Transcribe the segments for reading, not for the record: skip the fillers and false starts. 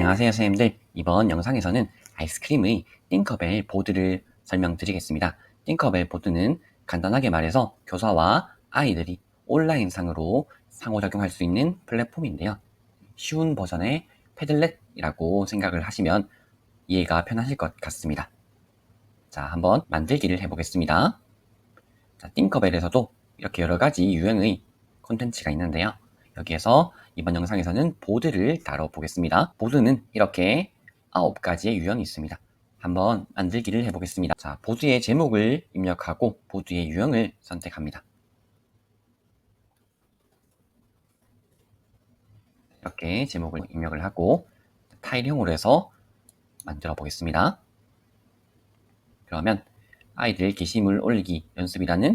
안녕하세요 선생님들. 이번 영상에서는 아이스크림의 띵커벨 보드를 설명드리겠습니다. 띵커벨 보드는 간단하게 말해서 교사와 아이들이 온라인상으로 상호작용할 수 있는 플랫폼인데요. 쉬운 버전의 패들렛이라고 생각을 하시면 이해가 편하실 것 같습니다. 자, 한번 만들기를 해보겠습니다. 자, 띵커벨에서도 이렇게 여러가지 유형의 콘텐츠가 있는데요. 여기에서 이번 영상에서는 보드를 다뤄보겠습니다. 보드는 이렇게 9가지의 유형이 있습니다. 한번 만들기를 해보겠습니다. 자, 보드의 제목을 입력하고 보드의 유형을 선택합니다. 이렇게 제목을 입력을 하고 타일형으로 해서 만들어 보겠습니다. 그러면 아이들 게시물 올리기 연습이라는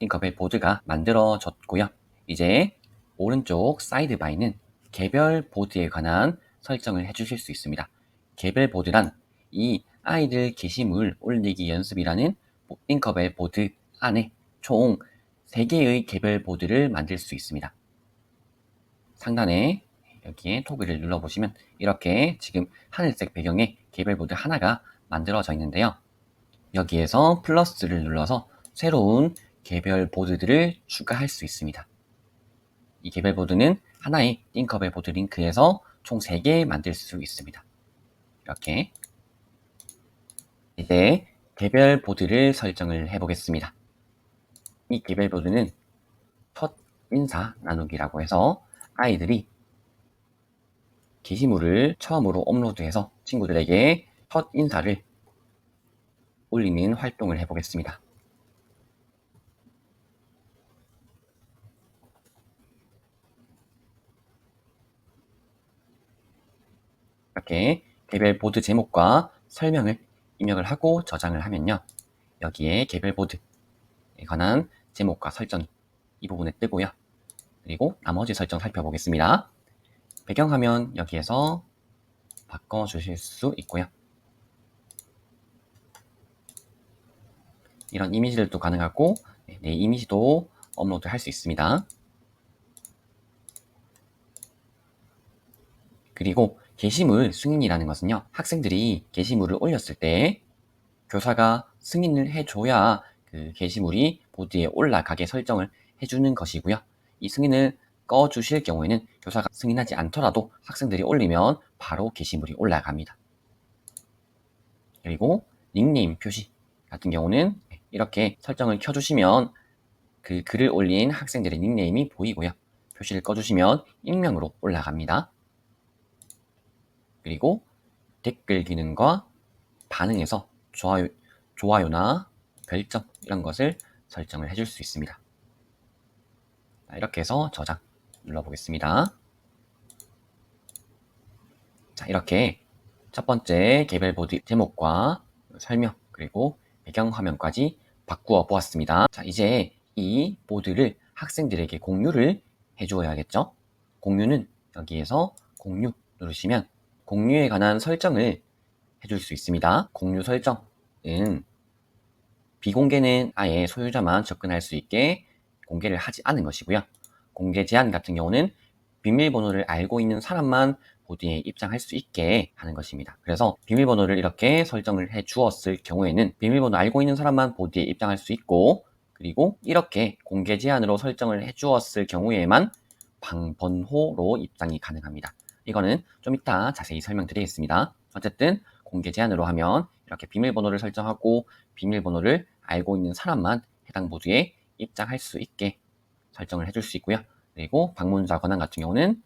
띵커벨 보드가 만들어졌고요. 이제 오른쪽 사이드바에는 개별 보드에 관한 설정을 해주실 수 있습니다. 개별 보드란 이 아이들 게시물 올리기 연습이라는 띵커벨 보드 안에 총 3개의 개별 보드를 만들 수 있습니다. 상단에 여기에 토글을 눌러보시면 이렇게 지금 하늘색 배경에 개별 보드 하나가 만들어져 있는데요. 여기에서 플러스를 눌러서 새로운 개별 보드들을 추가할 수 있습니다. 이 개별 보드는 하나의 띵커벨 보드 링크에서 총 3개 만들 수 있습니다. 이렇게 이제 개별 보드를 설정을 해보겠습니다. 이 개별 보드는 첫 인사 나누기라고 해서 아이들이 게시물을 처음으로 업로드해서 친구들에게 첫 인사를 올리는 활동을 해보겠습니다. 이렇게 개별 보드 제목과 설명을 입력을 하고 저장을 하면요. 여기에 개별 보드에 관한 제목과 설정이 이 부분에 뜨고요. 그리고 나머지 설정 살펴보겠습니다. 배경화면 여기에서 바꿔주실 수 있고요. 이런 이미지들도 가능하고 내 이미지도 업로드 할 수 있습니다. 그리고 게시물 승인이라는 것은요. 학생들이 게시물을 올렸을 때 교사가 승인을 해줘야 그 게시물이 보드에 올라가게 설정을 해주는 것이고요. 이 승인을 꺼주실 경우에는 교사가 승인하지 않더라도 학생들이 올리면 바로 게시물이 올라갑니다. 그리고 닉네임 표시 같은 경우는 이렇게 설정을 켜주시면 그 글을 올린 학생들의 닉네임이 보이고요. 표시를 꺼주시면 익명으로 올라갑니다. 그리고 댓글 기능과 반응에서 좋아요나 별점 이런 것을 설정을 해줄 수 있습니다. 이렇게 해서 저장 눌러보겠습니다. 자, 이렇게 첫 번째 개별 보드 제목과 설명 그리고 배경 화면까지 바꾸어 보았습니다. 자, 이제 이 보드를 학생들에게 공유를 해주어야겠죠? 공유는 여기에서 공유 누르시면 공유에 관한 설정을 해줄 수 있습니다. 공유 설정은 비공개는 아예 소유자만 접근할 수 있게 공개를 하지 않은 것이고요. 공개 제한 같은 경우는 비밀번호를 알고 있는 사람만 보드에 입장할 수 있게 하는 것입니다. 그래서 비밀번호를 이렇게 설정을 해 주었을 경우에는 비밀번호 알고 있는 사람만 보드에 입장할 수 있고, 그리고 이렇게 공개 제한으로 설정을 해 주었을 경우에만 방번호로 입장이 가능합니다. 이거는 좀 이따 자세히 설명드리겠습니다. 어쨌든 공개 제한으로 하면 이렇게 비밀번호를 설정하고 비밀번호를 알고 있는 사람만 해당 보드에 입장할 수 있게 설정을 해줄 수 있고요. 그리고 방문자 권한 같은 경우는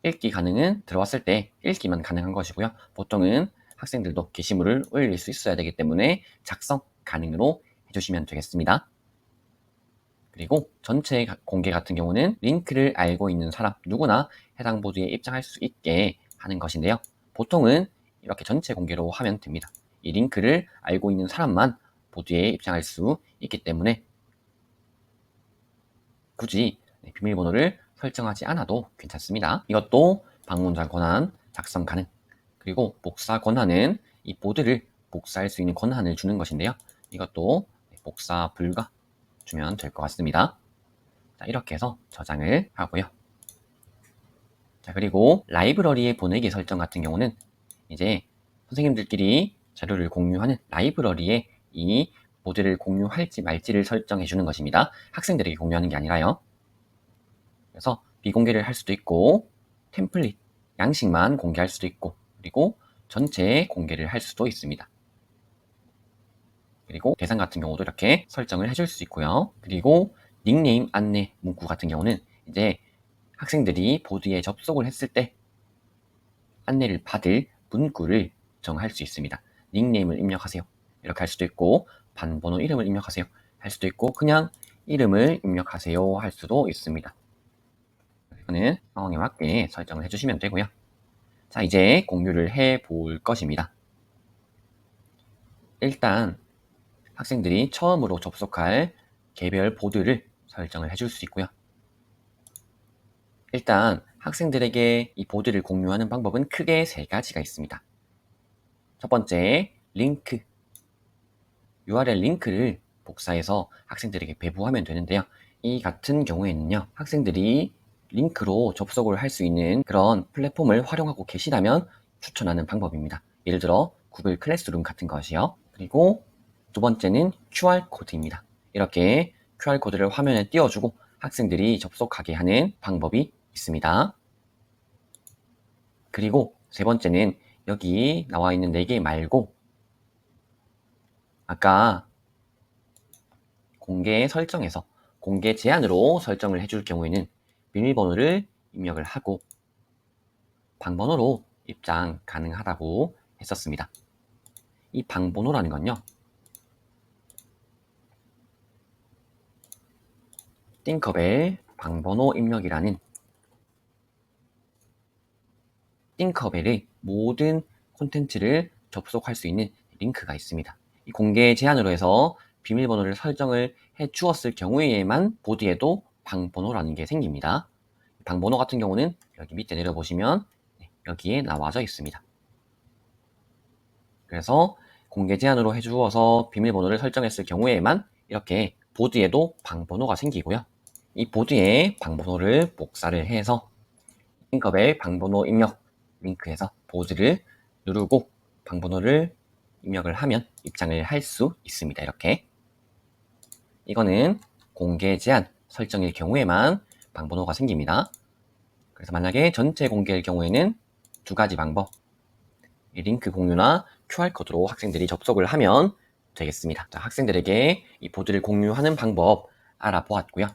읽기 가능은 들어왔을 때 읽기만 가능한 것이고요. 보통은 학생들도 게시물을 올릴 수 있어야 되기 때문에 작성 가능으로 해주시면 되겠습니다. 그리고 전체 공개 같은 경우는 링크를 알고 있는 사람 누구나 해당 보드에 입장할 수 있게 하는 것인데요. 보통은 이렇게 전체 공개로 하면 됩니다. 이 링크를 알고 있는 사람만 보드에 입장할 수 있기 때문에 굳이 비밀번호를 설정하지 않아도 괜찮습니다. 이것도 방문자 권한 작성 가능, 그리고 복사 권한은 이 보드를 복사할 수 있는 권한을 주는 것인데요. 이것도 복사 불가 주면 될 것 같습니다. 자, 이렇게 해서 저장을 하고요. 자, 그리고 라이브러리에 보내기 설정 같은 경우는 이제 선생님들끼리 자료를 공유하는 라이브러리에 이 모듈을 공유할지 말지를 설정해 주는 것입니다. 학생들에게 공유하는 게 아니라요. 그래서 비공개를 할 수도 있고 템플릿, 양식만 공개할 수도 있고 그리고 전체 공개를 할 수도 있습니다. 그리고 대상 같은 경우도 이렇게 설정을 해줄 수 있고요. 그리고 닉네임 안내 문구 같은 경우는 이제 학생들이 보드에 접속을 했을 때 안내를 받을 문구를 정할 수 있습니다. 닉네임을 입력하세요. 이렇게 할 수도 있고 반번호 이름을 입력하세요. 할 수도 있고 그냥 이름을 입력하세요 할 수도 있습니다. 이거는 상황에 맞게 설정을 해주시면 되고요. 자, 이제 공유를 해 볼 것입니다. 일단 학생들이 처음으로 접속할 개별 보드를 설정을 해줄 수 있고요. 일단 학생들에게 이 보드를 공유하는 방법은 크게 세 가지가 있습니다. 첫 번째, 링크. URL 링크를 복사해서 학생들에게 배부하면 되는데요. 이 같은 경우에는요, 학생들이 링크로 접속을 할 수 있는 그런 플랫폼을 활용하고 계시다면 추천하는 방법입니다. 예를 들어 구글 클래스룸 같은 것이요. 그리고 두 번째는 QR코드입니다. 이렇게 QR코드를 화면에 띄워주고 학생들이 접속하게 하는 방법이 있습니다. 그리고 세 번째는 여기 나와 있는 4개 말고 아까 공개 설정에서 공개 제한으로 설정을 해줄 경우에는 비밀번호를 입력을 하고 방번호로 입장 가능하다고 했었습니다. 이 방번호라는 건요, 띵커벨 방번호 입력이라는 띵커벨의 모든 콘텐츠를 접속할 수 있는 링크가 있습니다. 이 공개 제한으로 해서 비밀번호를 설정을 해 주었을 경우에만 보드에도 방번호라는 게 생깁니다. 방번호 같은 경우는 여기 밑에 내려보시면 여기에 나와져 있습니다. 그래서 공개 제한으로 해주어서 비밀번호를 설정했을 경우에만 이렇게 보드에도 방번호가 생기고요. 이 보드에 방번호를 복사를 해서 띵커벨 방번호 입력 링크에서 보드를 누르고 방번호를 입력을 하면 입장을 할 수 있습니다. 이렇게 이거는 공개 제한 설정일 경우에만 방번호가 생깁니다. 그래서 만약에 전체 공개일 경우에는 두 가지 방법, 링크 공유나 QR코드로 학생들이 접속을 하면 되겠습니다. 자, 학생들에게 이 보드를 공유하는 방법 알아보았고요.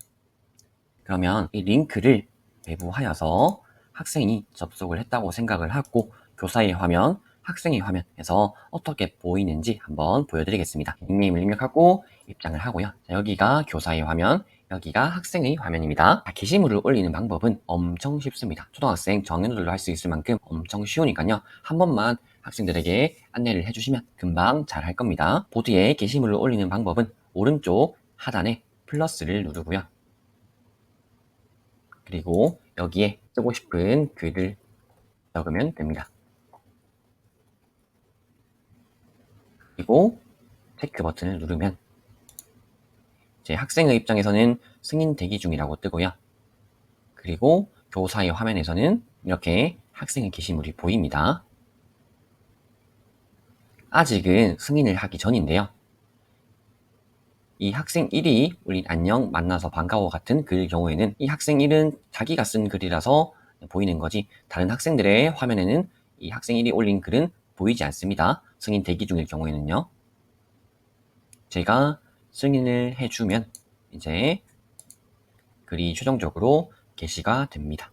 그러면 이 링크를 배부하여서 학생이 접속을 했다고 생각을 하고 교사의 화면, 학생의 화면에서 어떻게 보이는지 한번 보여드리겠습니다. 닉네임을 입력하고 입장을 하고요. 자, 여기가 교사의 화면, 여기가 학생의 화면입니다. 게시물을 올리는 방법은 엄청 쉽습니다. 초등학생 저학년들도 할 수 있을 만큼 엄청 쉬우니까요. 한 번만 학생들에게 안내를 해주시면 금방 잘 할 겁니다. 보드에 게시물을 올리는 방법은 오른쪽 하단에 플러스를 누르고요. 그리고 여기에 쓰고 싶은 글을 적으면 됩니다. 그리고 체크 버튼을 누르면 이제 학생의 입장에서는 승인 대기 중이라고 뜨고요. 그리고 교사의 화면에서는 이렇게 학생의 게시물이 보입니다. 아직은 승인을 하기 전인데요. 이 학생 1이 올린 안녕, 만나서 반가워 같은 글 경우에는 이 학생 1은 자기가 쓴 글이라서 보이는 거지 다른 학생들의 화면에는 이 학생 1이 올린 글은 보이지 않습니다. 승인 대기 중일 경우에는요. 제가 승인을 해주면 이제 글이 최종적으로 게시가 됩니다.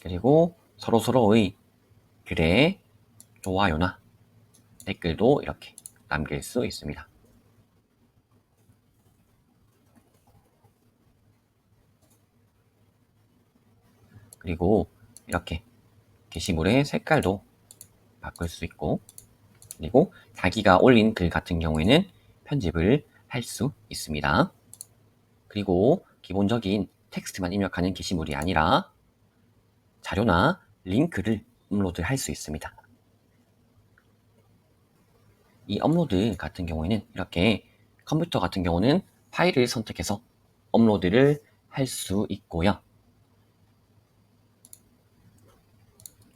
그리고 서로서로의 글에 좋아요나 댓글도 이렇게 남길 수 있습니다. 그리고 이렇게 게시물의 색깔도 바꿀 수 있고 그리고 자기가 올린 글 같은 경우에는 편집을 할 수 있습니다. 그리고 기본적인 텍스트만 입력하는 게시물이 아니라 자료나 링크를 업로드 할 수 있습니다. 이 업로드 같은 경우에는 이렇게 컴퓨터 같은 경우는 파일을 선택해서 업로드를 할 수 있고요.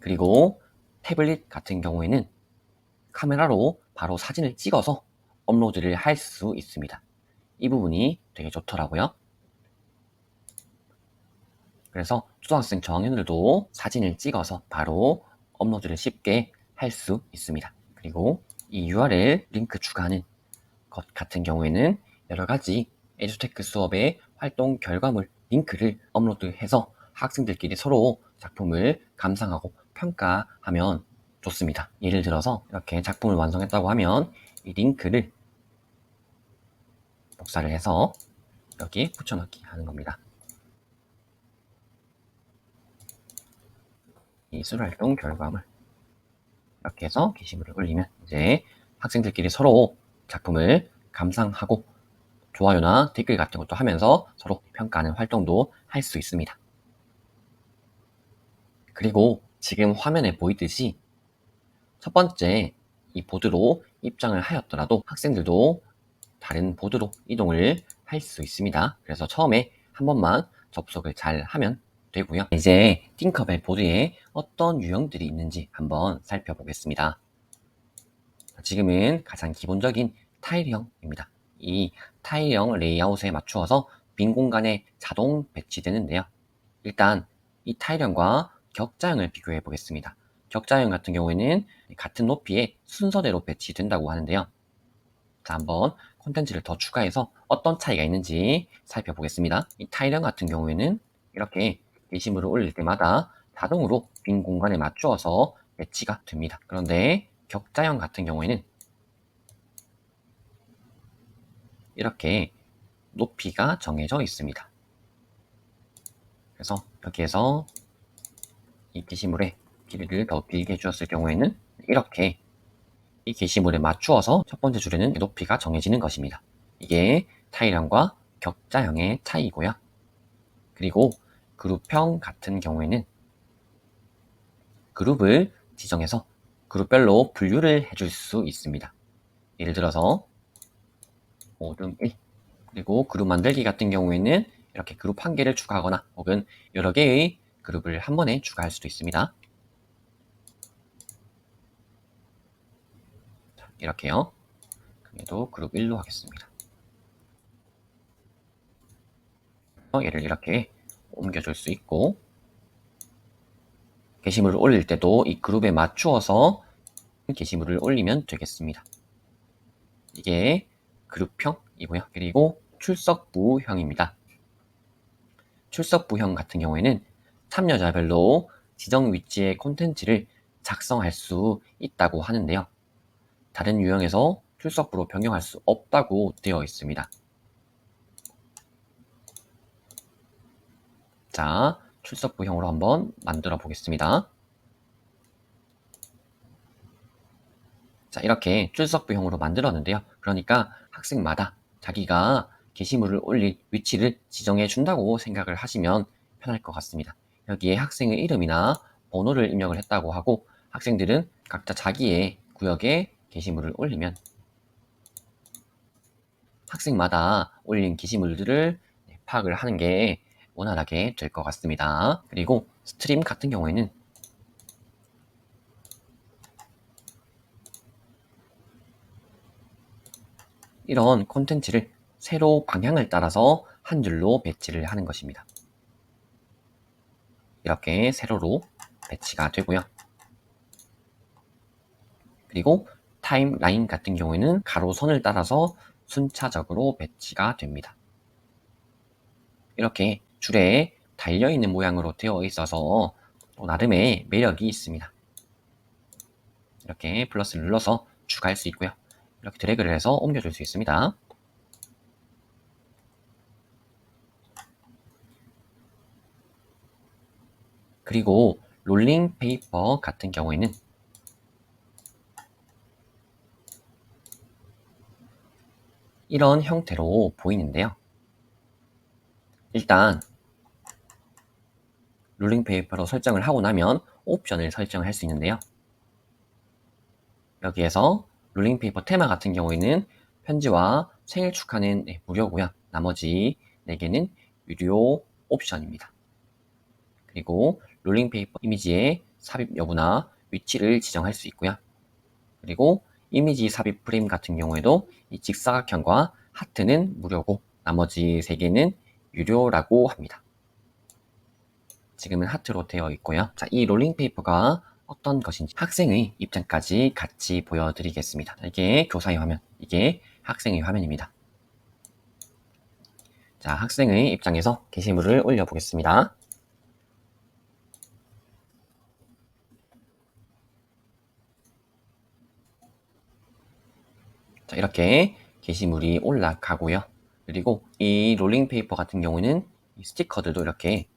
그리고 태블릿 같은 경우에는 카메라로 바로 사진을 찍어서 업로드를 할 수 있습니다. 이 부분이 되게 좋더라고요. 그래서 초등학생 저학년들도 사진을 찍어서 바로 업로드를 쉽게 할 수 있습니다. 그리고 이 URL 링크 추가하는 것 같은 경우에는 여러 가지 에듀테크 수업의 활동 결과물 링크를 업로드해서 학생들끼리 서로 작품을 감상하고 평가하면 좋습니다. 예를 들어서 이렇게 작품을 완성했다고 하면 이 링크를 복사를 해서 여기에 붙여넣기 하는 겁니다. 이술활동 결과물 이렇게 해서 게시물을 올리면 이제 학생들끼리 서로 작품을 감상하고 좋아요나 댓글 같은 것도 하면서 서로 평가하는 활동도 할 수 있습니다. 그리고 지금 화면에 보이듯이 첫 번째 이 보드로 입장을 하였더라도 학생들도 다른 보드로 이동을 할 수 있습니다. 그래서 처음에 한 번만 접속을 잘 하면 되고요. 이제 팅커벨 보드에 어떤 유형들이 있는지 한번 살펴보겠습니다. 지금은 가장 기본적인 타일형입니다. 이 타일형 레이아웃에 맞추어서 빈 공간에 자동 배치되는데요. 일단 이 타일형과 격자형을 비교해 보겠습니다. 격자형 같은 경우에는 같은 높이에 순서대로 배치된다고 하는데요. 자, 한번 콘텐츠를 더 추가해서 어떤 차이가 있는지 살펴보겠습니다. 이 타일형 같은 경우에는 이렇게 게시물을 올릴 때마다 자동으로 빈 공간에 맞추어서 배치가 됩니다. 그런데 격자형 같은 경우에는 이렇게 높이가 정해져 있습니다. 그래서 여기에서 이 게시물의 길이를 더 길게 해주었을 경우에는 이렇게 이 게시물에 맞추어서 첫 번째 줄에는 높이가 정해지는 것입니다. 이게 타일형과 격자형의 차이고요. 그리고 그룹형 같은 경우에는 그룹을 지정해서 그룹별로 분류를 해줄 수 있습니다. 예를 들어서 모둠 1 그리고 그룹 만들기 같은 경우에는 이렇게 그룹 한 개를 추가하거나 혹은 여러 개의 그룹을 한 번에 추가할 수도 있습니다. 자, 이렇게요. 얘도 그룹 1로 하겠습니다. 얘를 이렇게 옮겨줄 수 있고 게시물을 올릴 때도 이 그룹에 맞추어서 게시물을 올리면 되겠습니다. 이게 그룹형이고요. 그리고 출석부형입니다. 출석부형 같은 경우에는 참여자별로 지정 위치의 콘텐츠를 작성할 수 있다고 하는데요. 다른 유형에서 출석부로 변경할 수 없다고 되어 있습니다. 자, 출석부형으로 한번 만들어 보겠습니다. 자, 이렇게 출석부형으로 만들었는데요. 그러니까 학생마다 자기가 게시물을 올릴 위치를 지정해 준다고 생각을 하시면 편할 것 같습니다. 여기에 학생의 이름이나 번호를 입력을 했다고 하고 학생들은 각자 자기의 구역에 게시물을 올리면 학생마다 올린 게시물들을 파악을 하는 게 원활하게 될 것 같습니다. 그리고 스트림 같은 경우에는 이런 콘텐츠를 세로 방향을 따라서 한 줄로 배치를 하는 것입니다. 이렇게 세로로 배치가 되고요. 그리고 타임라인 같은 경우에는 가로선을 따라서 순차적으로 배치가 됩니다. 이렇게 줄에 달려있는 모양으로 되어 있어서 또 나름의 매력이 있습니다. 이렇게 플러스를 눌러서 추가할 수 있고요. 이렇게 드래그를 해서 옮겨줄 수 있습니다. 그리고 롤링 페이퍼 같은 경우에는 이런 형태로 보이는데요. 일단 롤링 페이퍼로 설정을 하고 나면 옵션을 설정을 할 수 있는데요. 여기에서 롤링 페이퍼 테마 같은 경우에는 편지와 생일 축하는 무료고요. 나머지 4개는 유료 옵션입니다. 그리고 롤링 페이퍼 이미지의 삽입 여부나 위치를 지정할 수 있고요. 그리고 이미지 삽입 프레임 같은 경우에도 이 직사각형과 하트는 무료고 나머지 3개는 유료라고 합니다. 지금은 하트로 되어 있고요. 자, 이 롤링페이퍼가 어떤 것인지 학생의 입장까지 같이 보여드리겠습니다. 이게 교사의 화면, 이게 학생의 화면입니다. 자, 학생의 입장에서 게시물을 올려보겠습니다. 자, 이렇게 게시물이 올라가고요. 그리고 이 롤링페이퍼 같은 경우는 이 스티커들도 이렇게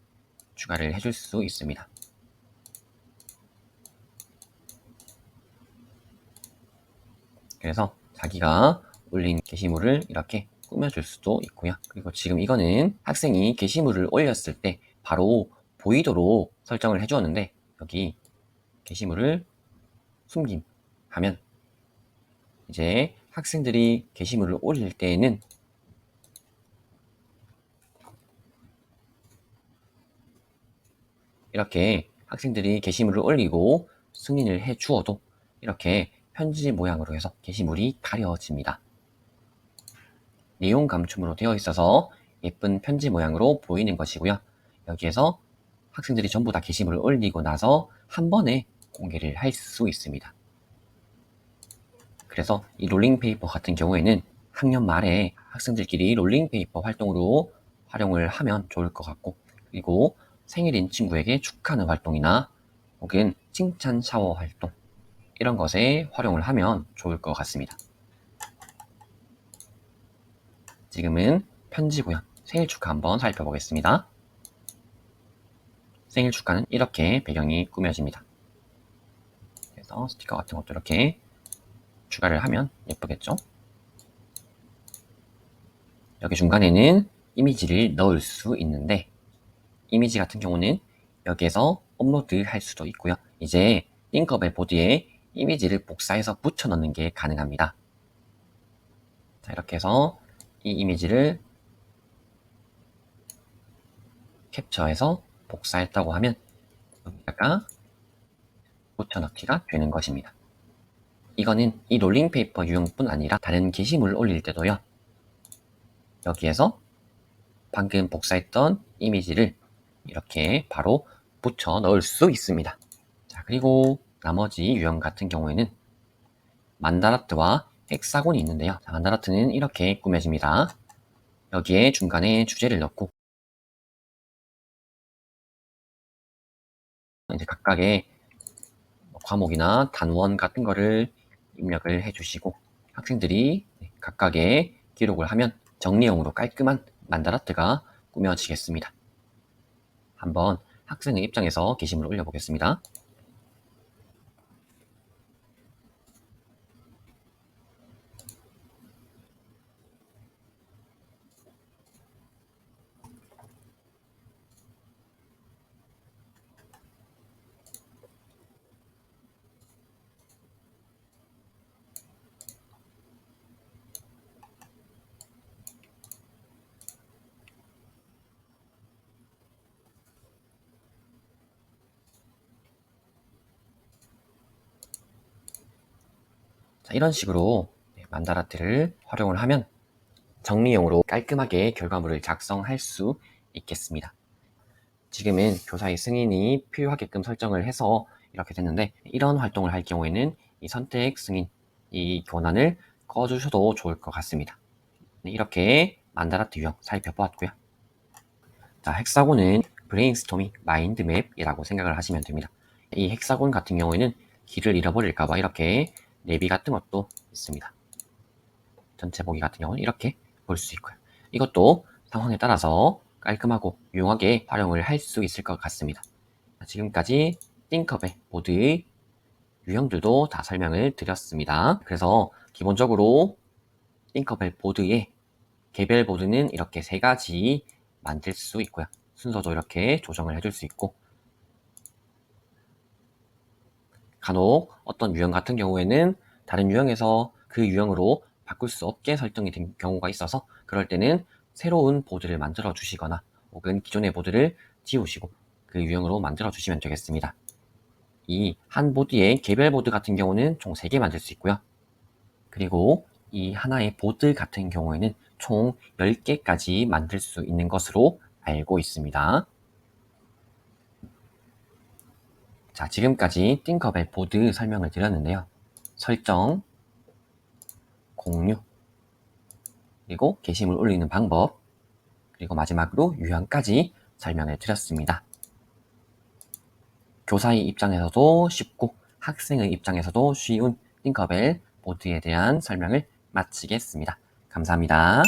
추가를 해줄 수 있습니다. 그래서 자기가 올린 게시물을 이렇게 꾸며줄 수도 있고요. 그리고 지금 이거는 학생이 게시물을 올렸을 때 바로 보이도록 설정을 해주었는데 여기 게시물을 숨김 하면 이제 학생들이 게시물을 올릴 때에는 이렇게 학생들이 게시물을 올리고 승인을 해 주어도 이렇게 편지 모양으로 해서 게시물이 가려집니다. 내용 감춤으로 되어 있어서 예쁜 편지 모양으로 보이는 것이고요. 여기에서 학생들이 전부 다 게시물을 올리고 나서 한 번에 공개를 할 수 있습니다. 그래서 이 롤링페이퍼 같은 경우에는 학년 말에 학생들끼리 롤링페이퍼 활동으로 활용을 하면 좋을 것 같고, 그리고 생일인 친구에게 축하하는 활동이나 혹은 칭찬 샤워 활동 이런 것에 활용을 하면 좋을 것 같습니다. 지금은 편지고요. 생일 축하 한번 살펴보겠습니다. 생일 축하는 이렇게 배경이 꾸며집니다. 그래서 스티커 같은 것도 이렇게 추가를 하면 예쁘겠죠? 여기 중간에는 이미지를 넣을 수 있는데 이미지 같은 경우는 여기에서 업로드 할 수도 있고요. 이제 띵커벨 보드에 이미지를 복사해서 붙여 넣는 게 가능합니다. 자, 이렇게 해서 이 이미지를 캡처해서 복사했다고 하면 여기다가 붙여 넣기가 되는 것입니다. 이거는 이 롤링페이퍼 유형뿐 아니라 다른 게시물을 올릴 때도요. 여기에서 방금 복사했던 이미지를 이렇게 바로 붙여 넣을 수 있습니다. 자, 그리고 나머지 유형 같은 경우에는 만다라트와 헥사곤이 있는데요. 자, 만다라트는 이렇게 꾸며집니다. 여기에 중간에 주제를 넣고 이제 각각의 과목이나 단원 같은 거를 입력을 해주시고 학생들이 각각의 기록을 하면 정리형으로 깔끔한 만다라트가 꾸며지겠습니다. 한번 학생의 입장에서 게시물을 올려보겠습니다. 자, 이런 식으로 만다라트를 활용을 하면 정리용으로 깔끔하게 결과물을 작성할 수 있겠습니다. 지금은 교사의 승인이 필요하게끔 설정을 해서 이렇게 됐는데 이런 활동을 할 경우에는 이 선택 승인, 이 권한을 꺼주셔도 좋을 것 같습니다. 이렇게 만다라트 유형 살펴보았고요. 자, 헥사곤은 브레인스토밍 마인드맵이라고 생각을 하시면 됩니다. 이 헥사곤 같은 경우에는 길을 잃어버릴까봐 이렇게 내비 같은 것도 있습니다. 전체 보기 같은 경우는 이렇게 볼 수 있고요. 이것도 상황에 따라서 깔끔하고 유용하게 활용을 할 수 있을 것 같습니다. 지금까지 띵커벨 보드의 유형들도 다 설명을 드렸습니다. 그래서 기본적으로 띵커벨 보드의 개별 보드는 이렇게 3가지 만들 수 있고요. 순서도 이렇게 조정을 해줄 수 있고 간혹 어떤 유형 같은 경우에는 다른 유형에서 그 유형으로 바꿀 수 없게 설정이 된 경우가 있어서 그럴 때는 새로운 보드를 만들어 주시거나 혹은 기존의 보드를 지우시고 그 유형으로 만들어 주시면 되겠습니다. 이 한 보드의 개별 보드 같은 경우는 총 3개 만들 수 있고요. 그리고 이 하나의 보드 같은 경우에는 총 10개까지 만들 수 있는 것으로 알고 있습니다. 자, 지금까지 띵커벨 보드 설명을 드렸는데요. 설정, 공유, 그리고 게시물 올리는 방법, 그리고 마지막으로 유형까지 설명을 드렸습니다. 교사의 입장에서도 쉽고 학생의 입장에서도 쉬운 띵커벨 보드에 대한 설명을 마치겠습니다. 감사합니다.